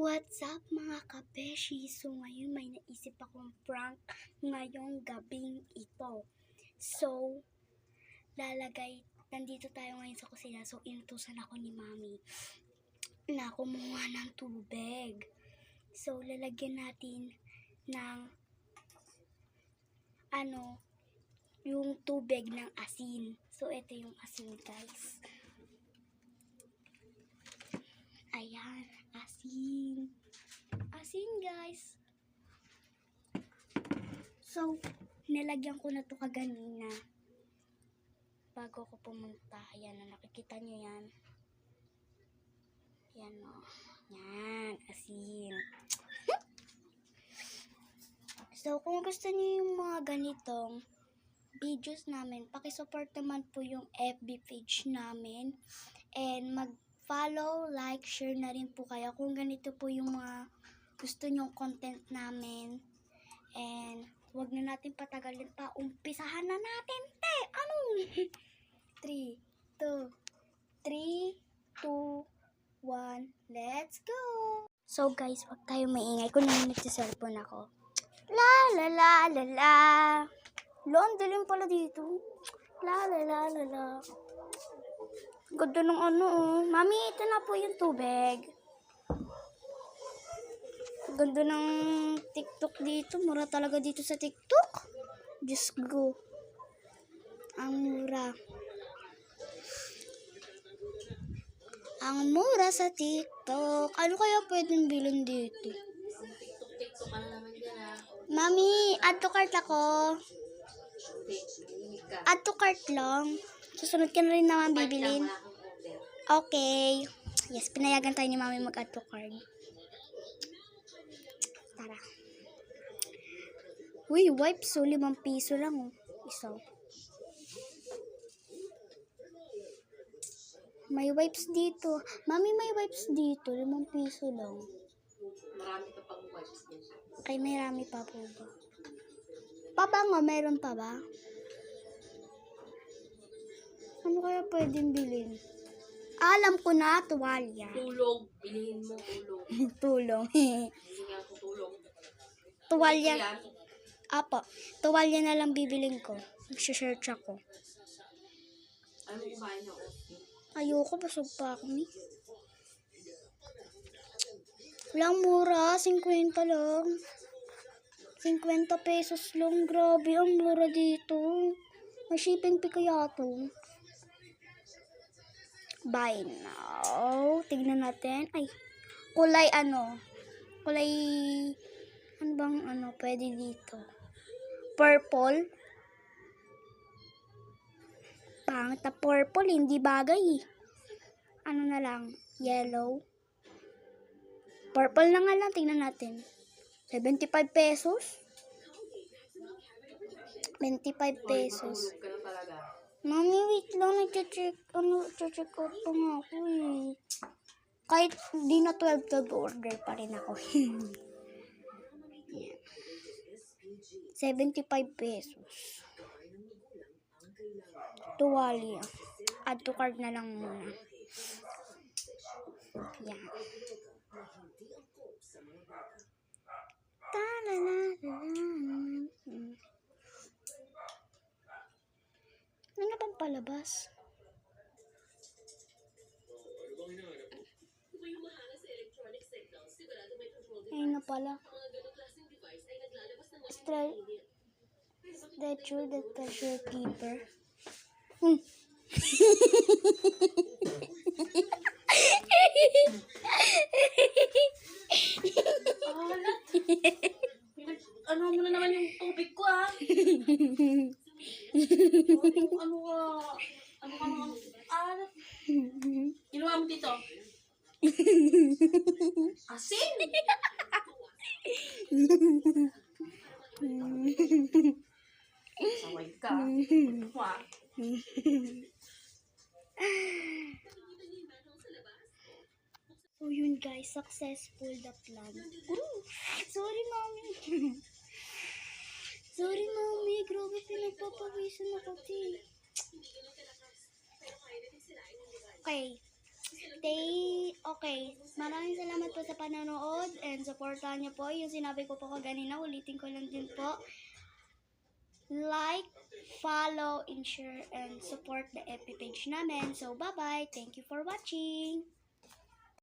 What's up mga kabeshi? So ngayon may naisip akong prank ngayong gabing ito. So, nandito tayo ngayon sa kusina. So, inutusan ako ni Mami na kumuha ng tubig. So, lalagyan natin ng yung tubig ng asin. So, ito yung asin, guys. Ayan, asin. Asin, guys. So, nilagyan ko na to kaganina bago ko pumunta. Ayan, nakikita nyo yan. Yan, o. Yan, asin. So, kung gusto niyo yung mga ganitong videos namin, pakisupport naman po yung FB page namin. And mag-follow, like, share na rin po kayo kung ganito po yung mga gusto nyong content namin. And huwag na natin patagalin pa. Umpisahan na natin, te! Ano? 3, 2, 1, let's go! So guys, wag tayo maingay. Kung naman nagsiselfone ako. La la la la la. Ang dilim pala dito. La la la la la. Ganda ng oh. Mami, ito na po yung tubig. Ganda ng TikTok dito. Mura talaga dito sa TikTok. Diyos ko. Ang mura. Ang mura sa TikTok. Ano kaya pwedeng bilhin dito? TikTok ano naman dyan Mami, add to cart ako. Add to cart lang. Susunod ka na rin naman bibilin. Okay. Yes, pinayagan tayo ni Mami mag-add to cart. Tara. Uy, wipes. So, 5 piso lang. Oh. Isa. May wipes dito. Mami, may wipes dito. 5 piso lang. Marami ka pang wipes din. Ay, may rami pa po ba? Pabango, meron pa ba? Ano kaya pwedeng bilhin? Alam ko na, tuwalya. Tulong. Bilihin mo tulong. Tulong. Bilihin ko tulong. Tuwalya. Apo, tuwalya na lang bibiling ko. Nag-search ako. Ano kumain ako? Ayoko, basog pa ako ni. Walang mura, 50 lang. 50 pesos lang. Grabe, ang mura dito. May shipping fee kaya to. Buy now. Tignan natin. Ay, kulay Kulay, pwede dito. Purple. Pangit na purple, hindi bagay. Ano na lang, yellow. Purple na nga lang, tingnan natin. 75 pesos. 25 pesos. Tulog ka na talaga. Mami, wait lang, nag-check out pa nga ako eh. Kahit di na 12 order pa rin ako. Yan. 75 pesos. Tuwalya. Add to cart na lang muna. Yan. Ano na bang palabas? Ayun na pala. Stretcher, the pressure keeper. Ano mo na naman yung tubig ko Kinuha mo dito? Asin? Saway ka. So yun guys, successful the plan. Sorry Mami. Sorry Mami, grabe pinagpapawisan ako. Okay, Okay. Maraming salamat po sa panonood and supportahan niyo po. Yung sinabi ko po kaganina, ulitin ko lang din po. Like, follow, and share, and support the FB page namin. So, bye-bye. Thank you for watching.